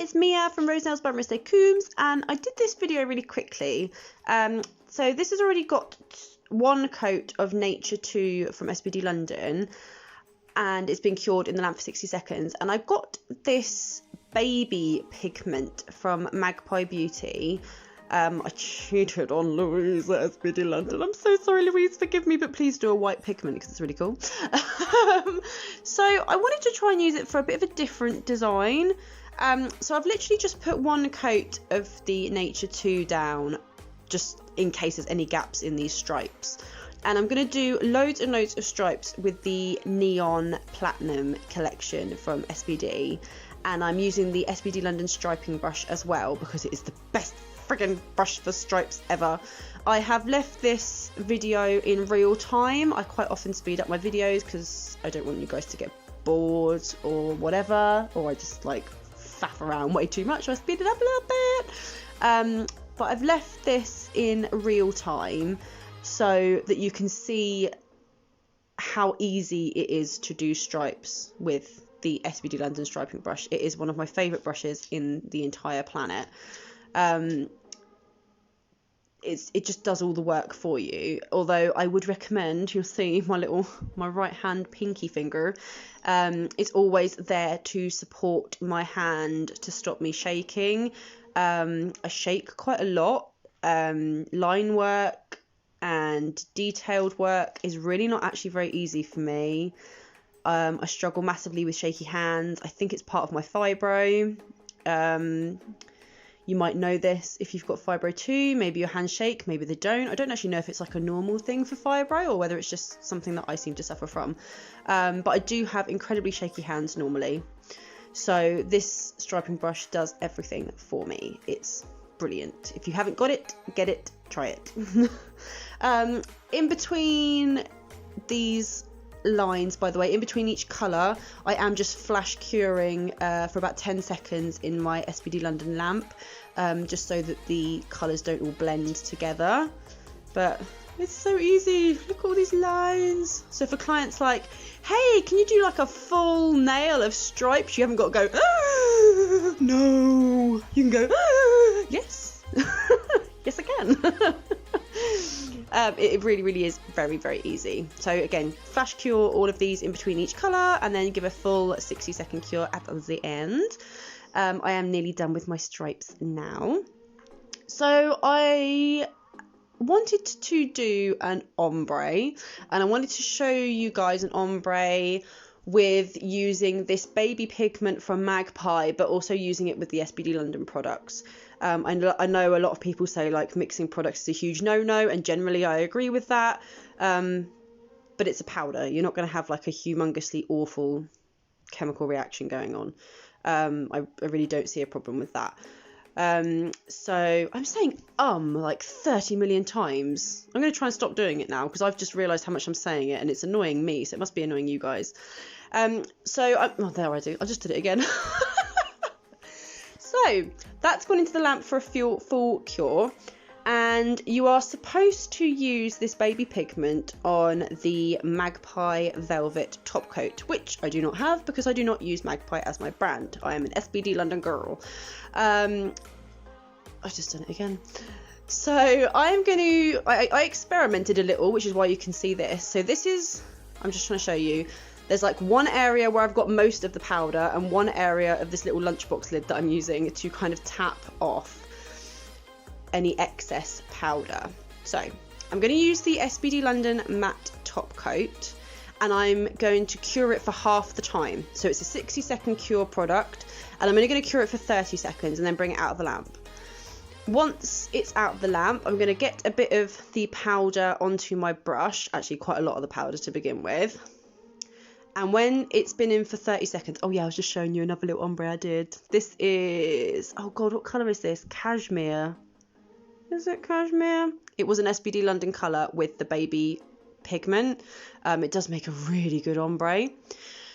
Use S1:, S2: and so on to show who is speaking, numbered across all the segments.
S1: it's Mia from Rose Nails by Marissa Coombs, and I did this video really quickly. So this has already got one coat of Nature 2 from SBD London, and it's been cured in the lamp for 60 seconds. And I've got this baby pigment from Magpie Beauty. I cheated on Louise at SBD London. I'm so sorry, Louise, forgive me, but please do a white pigment because it's really cool. So I wanted to try and use it for a bit of a different design. So I've literally just put one coat of the Nature 2 down, just in case there's any gaps in these stripes. And I'm going to do loads and loads of stripes with the Neon Platinum collection from SBD. And I'm using the SBD London striping brush as well because it is the best friggin' brush for stripes ever. I have left this video in real time. I quite often speed up my videos because I don't want you guys to get bored or whatever, or I just like faff around way too much, so I speed it up a little bit. But I've left this in real time so that you can see how easy it is to do stripes with the SBD London striping brush. It is one of my favourite brushes in the entire planet. It just does all the work for you, although I would recommend, you'll see my right hand pinky finger, it's always there to support my hand to stop me shaking. I shake quite a lot. Line work and detailed work is really not actually very easy for me. I struggle massively with shaky hands. I think it's part of my fibro. You might know this if you've got fibro too. Maybe your hands shake, maybe they don't. I don't actually know if it's like a normal thing for fibro or whether it's just something that I seem to suffer from. But I do have incredibly shaky hands normally. So this striping brush does everything for me. It's brilliant. If you haven't got it, get it, try it. In between these lines, by the way, in between each colour, I am just flash curing for about 10 seconds in my SBD London lamp, just so that the colours don't all blend together. But it's so easy. Look at all these lines. So for clients like, hey, can you do like a full nail of stripes? You haven't got to go, ah, no. You can go, ah, yes. Yes, I can. It really, really is very, very easy. So again, flash cure all of these in between each colour and then give a full 60-second cure at the end. I am nearly done with my stripes now. So I wanted to do an ombre, and I wanted to show you guys an ombre with using this baby pigment from Magpie, but also using it with the SBD London products. I know a lot of people say like mixing products is a huge no-no, and generally I agree with that, but it's a powder. You're not going to have like a humongously awful chemical reaction going on. I really don't see a problem with that. So I'm saying like 30 million times. I'm going to try and stop doing it now because I've just realised how much I'm saying it and it's annoying me, so it must be annoying you guys. There I do. I just did it again. So that's gone into the lamp for a full cure, and you are supposed to use this baby pigment on the Magpie Velvet top coat, which I do not have because I do not use Magpie as my brand. I am an SBD London girl. I've just done it again. So I experimented a little, which is why you can see this. So this is, I'm just trying to show you. There's like one area where I've got most of the powder and one area of this little lunchbox lid that I'm using to kind of tap off any excess powder. So I'm going to use the SBD London matte top coat and I'm going to cure it for half the time. So it's a 60-second cure product and I'm only going to cure it for 30 seconds and then bring it out of the lamp. Once it's out of the lamp, I'm going to get a bit of the powder onto my brush, actually quite a lot of the powder to begin with. And when it's been in for 30 seconds, oh yeah, I was just showing you another little ombre I did. This is, oh God, what colour is this? Cashmere. Is it cashmere? It was an SBD London colour with the baby pigment. It does make a really good ombre.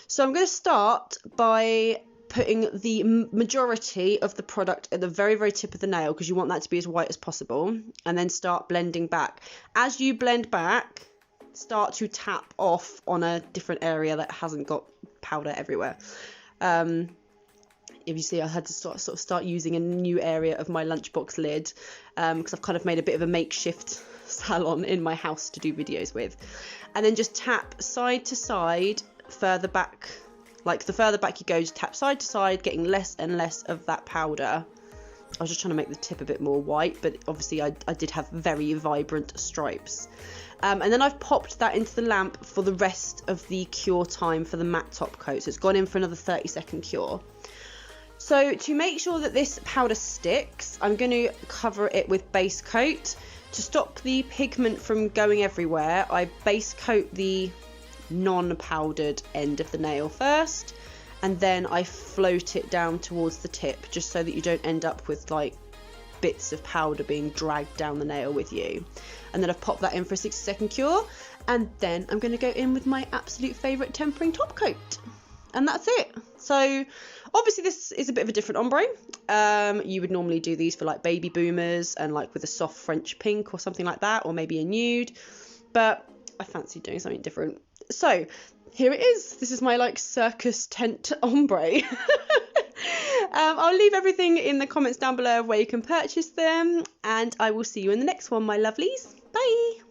S1: So I'm going to start by putting the majority of the product at the very, very tip of the nail because you want that to be as white as possible, and then start blending back. As you blend back, start to tap off on a different area that hasn't got powder everywhere. if you see, I had to sort of start using a new area of my lunchbox lid, because I've kind of made a bit of a makeshift salon in my house to do videos with. And then just tap side to side, further back, like the further back you go, just tap side to side, getting less and less of that powder. I was just trying to make the tip a bit more white, but obviously I did have very vibrant stripes. And then I've popped that into the lamp for the rest of the cure time for the matte top coat. So it's gone in for another 30-second cure. So to make sure that this powder sticks, I'm going to cover it with base coat. To stop the pigment from going everywhere, I base coat the non-powdered end of the nail first, and then I float it down towards the tip, just so that you don't end up with like bits of powder being dragged down the nail with you. And then I've popped that in for a 60-second cure, and then I'm going to go in with my absolute favourite tempering top coat, and that's it. So obviously this is a bit of a different ombre. You would normally do these for like baby boomers and like with a soft French pink or something like that, or maybe a nude, but I fancy doing something different. So here it is. This is my like circus tent ombre. I'll leave everything in the comments down below where you can purchase them, and I will see you in the next one, my lovelies. Bye.